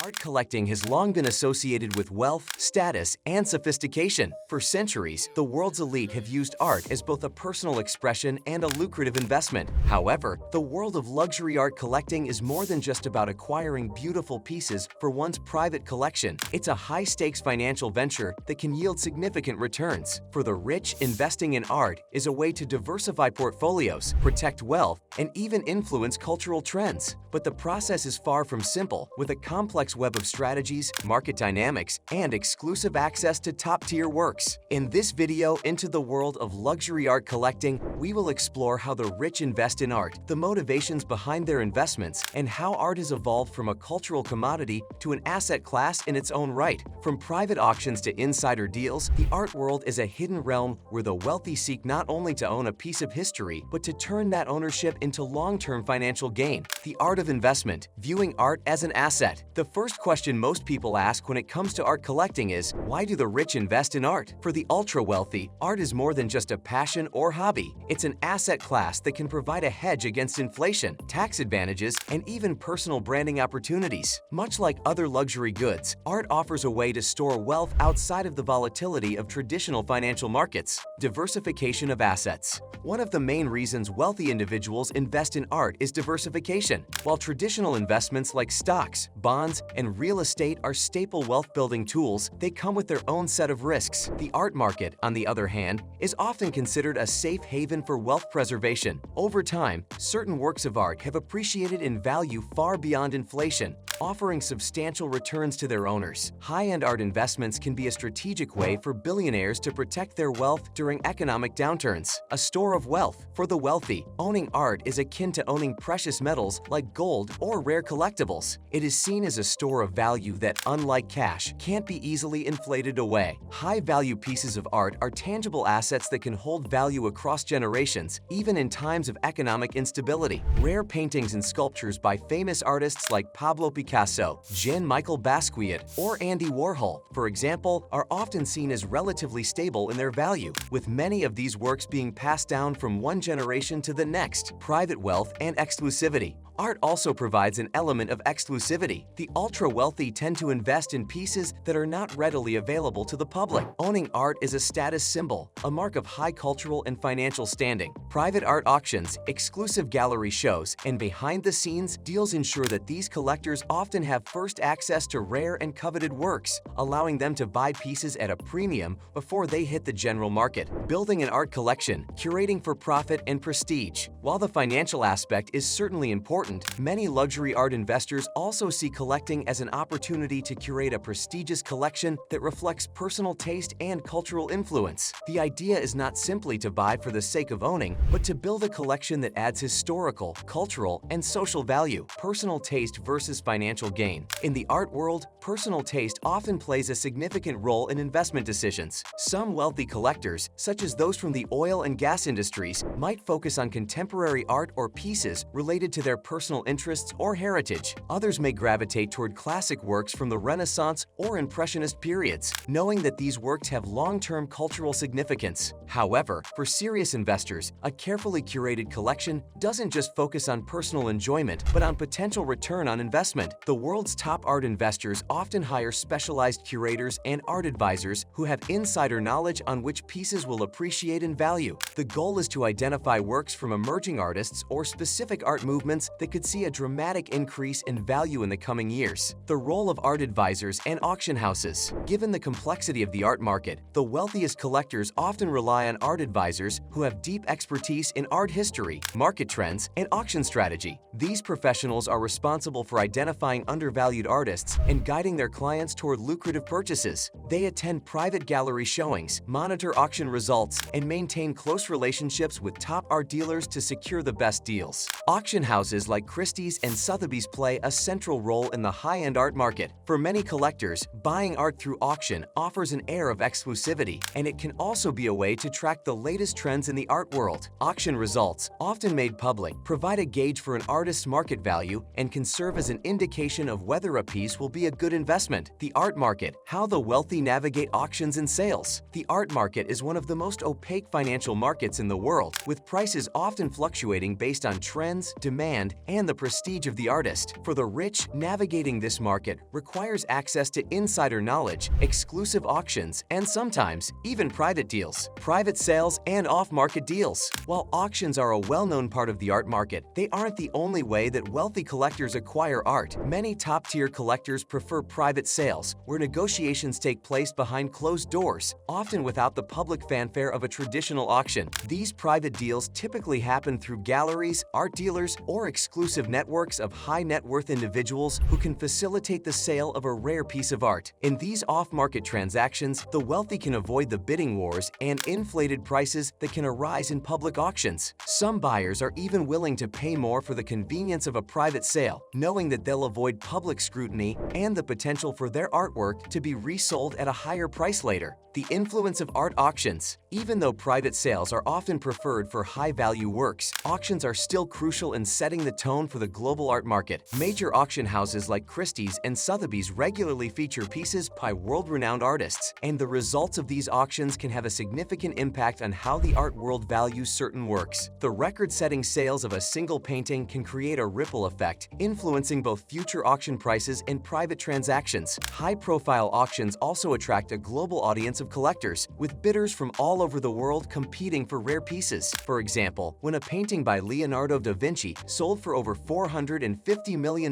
Art collecting has long been associated with wealth, status, and sophistication. For centuries, the world's elite have used art as both a personal expression and a lucrative investment. However, the world of luxury art collecting is more than just about acquiring beautiful pieces for one's private collection. It's a high-stakes financial venture that can yield significant returns. For the rich, investing in art is a way to diversify portfolios, protect wealth, and even influence cultural trends. But the process is far from simple, with a complex web of strategies, market dynamics, and exclusive access to top-tier works. In this video, Into the World of Luxury Art Collecting, we will explore how the rich invest in art, the motivations behind their investments, and how art has evolved from a cultural commodity to an asset class in its own right. From private auctions to insider deals, the art world is a hidden realm where the wealthy seek not only to own a piece of history, but to turn that ownership into long-term financial gain. The art of investment, viewing art as an asset. The first question most people ask when it comes to art collecting is, why do the rich invest in art? For the ultra-wealthy, art is more than just a passion or hobby. It's an asset class that can provide a hedge against inflation, tax advantages, and even personal branding opportunities. Much like other luxury goods, art offers a way to store wealth outside of the volatility of traditional financial markets. Diversification of assets. One of the main reasons wealthy individuals invest in art is diversification. While traditional investments like stocks, bonds, and real estate are staple wealth-building tools, they come with their own set of risks. The art market, on the other hand, is often considered a safe haven for wealth preservation. Over time, certain works of art have appreciated in value far beyond inflation, offering substantial returns to their owners. High-end art investments can be a strategic way for billionaires to protect their wealth during economic downturns. A store of wealth. For the wealthy, owning art is akin to owning precious metals like gold or rare collectibles. It is seen as a store of value that, unlike cash, can't be easily inflated away. High-value pieces of art are tangible assets that can hold value across generations, even in times of economic instability. Rare paintings and sculptures by famous artists like Pablo Picasso, Jean-Michel Basquiat, or Andy Warhol, for example, are often seen as relatively stable in their value, with many of these works being passed down from one generation to the next. Private wealth and exclusivity. Art also provides an element of exclusivity. The ultra-wealthy tend to invest in pieces that are not readily available to the public. Owning art is a status symbol, a mark of high cultural and financial standing. Private art auctions, exclusive gallery shows, and behind-the-scenes deals ensure that these collectors often have first access to rare and coveted works, allowing them to buy pieces at a premium before they hit the general market. Building an art collection, curating for profit and prestige. While the financial aspect is certainly important, many luxury art investors also see collecting as an opportunity to curate a prestigious collection that reflects personal taste and cultural influence. The idea is not simply to buy for the sake of owning, but to build a collection that adds historical, cultural, and social value. Personal taste versus financial gain. In the art world, personal taste often plays a significant role in investment decisions. Some wealthy collectors, such as those from the oil and gas industries, might focus on contemporary art or pieces related to their personal interests or heritage. Others may gravitate toward classic works from the Renaissance or Impressionist periods, knowing that these works have long-term cultural significance. However, for serious investors, a carefully curated collection doesn't just focus on personal enjoyment, but on potential return on investment. The world's top art investors often hire specialized curators and art advisors who have insider knowledge on which pieces will appreciate in value. The goal is to identify works from emerging artists or specific art movements that could see a dramatic increase in value in the coming years. The role of art advisors and auction houses. Given the complexity of the art market, the wealthiest collectors often rely on art advisors who have deep expertise in art history, market trends, and auction strategy. These professionals are responsible for identifying undervalued artists and guiding their clients toward lucrative purchases. They attend private gallery showings, monitor auction results, and maintain close relationships with top art dealers to secure the best deals. Auction houses like Christie's and Sotheby's play a central role in the high-end art market. For many collectors, buying art through auction offers an air of exclusivity, and it can also be a way to track the latest trends in the art world. Auction results, often made public, provide a gauge for an artist's market value and can serve as an indication of whether a piece will be a good investment. The art market, how the wealthy navigate auctions and sales. The art market is one of the most opaque financial markets in the world, with prices often fluctuating based on trends, demand, and the prestige of the artist. For the rich, navigating this market requires access to insider knowledge, exclusive auctions, and sometimes even private deals, private sales, and off-market deals. While auctions are a well-known part of the art market, they aren't the only way that wealthy collectors acquire art. Many top-tier collectors prefer private sales, where negotiations take place behind closed doors, often without the public fanfare of a traditional auction. These private deals typically happen through galleries, art dealers, or exclusive networks of high-net-worth individuals who can facilitate the sale of a rare piece of art. In these off-market transactions, the wealthy can avoid the bidding wars and inflated prices that can arise in public auctions. Some buyers are even willing to pay more for the convenience of a private sale, knowing that they'll avoid public scrutiny and the potential for their artwork to be resold at a higher price later. The influence of art auctions. Even though private sales are often preferred for high-value works, auctions are still crucial in setting the tone for the global art market. Major auction houses like Christie's and Sotheby's regularly feature pieces by world-renowned artists, and the results of these auctions can have a significant impact on how the art world values certain works. The record-setting sales of a single painting can create a ripple effect, influencing both future auction prices and private transactions. High-profile auctions also attract a global audience of collectors, with bidders from all over the world competing for rare pieces. For example, when a painting by Leonardo da Vinci sold for over $450 million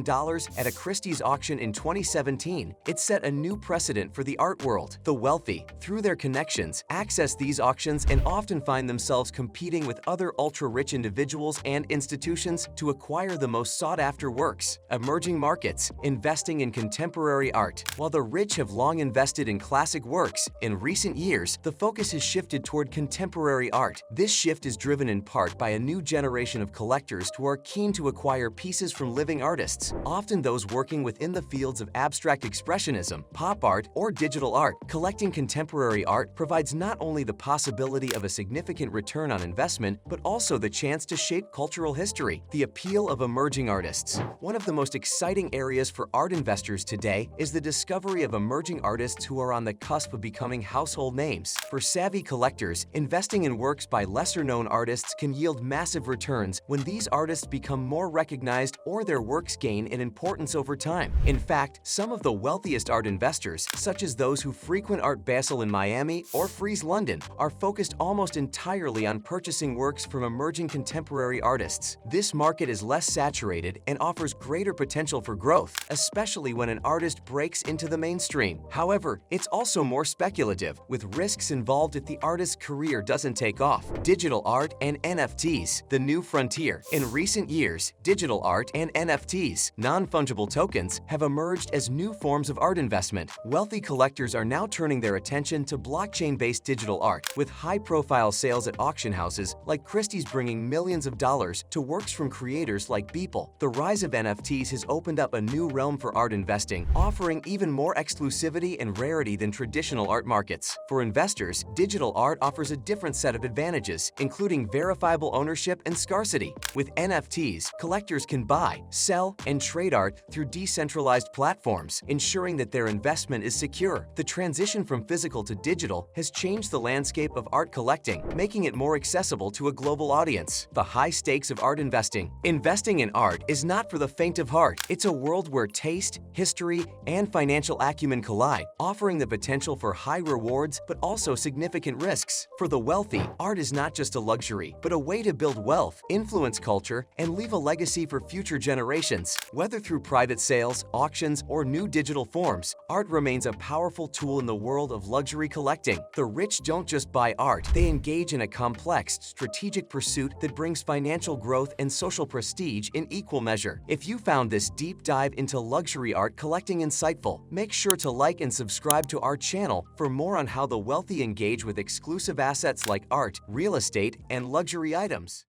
at a Christie's auction in 2017, it set a new precedent for the art world. The wealthy, through their connections, access these auctions and often find themselves competing with other ultra-rich individuals and institutions to acquire the most sought-after works. Emerging markets. Investing in contemporary art. While the rich have long invested in classic works, in recent years, the focus has shifted toward contemporary art. This shift is driven in part by a new generation of collectors who are keen to acquire pieces from living artists, often those working within the fields of abstract expressionism, pop art, or digital art. Collecting contemporary art provides not only the possibility of a significant return on investment, but also the chance to shape cultural history. The appeal of emerging artists. One of the most exciting areas for art investors today is the discovery of emerging artists who are on the cusp of becoming household names. For savvy collectors, investing in works by lesser-known artists can yield massive returns when these artists become more recognized or their works gain in importance over time. In fact, some of the wealthiest art investors, such as those who frequent Art Basel in Miami or Frieze London, are focused almost entirely on purchasing works from emerging contemporary artists. This market is less saturated and offers greater potential for growth, especially when an artist breaks into the mainstream. However, it's also more speculative, with risks involved if the artist's career doesn't take off. Digital art and NFTs, the new frontier. In recent years, digital art and NFTs, non-fungible tokens, have emerged as new forms of art investment. Wealthy collectors are now turning their attention to blockchain-based digital art, with high-profile sales at auction houses like Christie's bringing millions of dollars to works from creators like Beeple. The rise of NFTs has opened up a new realm for art investing, offering even more exclusivity and rarity than traditional art markets. For investors, digital art offers a different set of advantages, including verifiable ownership and scarcity. With NFTs, collectors can buy, sell, and trade art through decentralized platforms, ensuring that their investment is secure. The transition from physical to digital has changed the landscape of art collecting, making it more accessible to a global audience. The high stakes of art investing. Investing in art is not for the faint of heart. It's a world where taste, history, and financial acumen collide, offering the potential for high rewards but also significant risks. For the wealthy, art is not just a luxury, but a way to build wealth, influence culture, and leave a legacy for future generations. Whether through private sales, auctions, or new digital forms, art remains a powerful tool in the world of luxury collecting. The rich don't just buy art, they engage in a complex, strategic pursuit that brings financial growth and social prestige in equal measure. If you found this deep dive into luxury art collecting insightful, make sure to like and subscribe to our channel for more on how the wealthy engage with exclusive assets like art, real estate, and luxury items.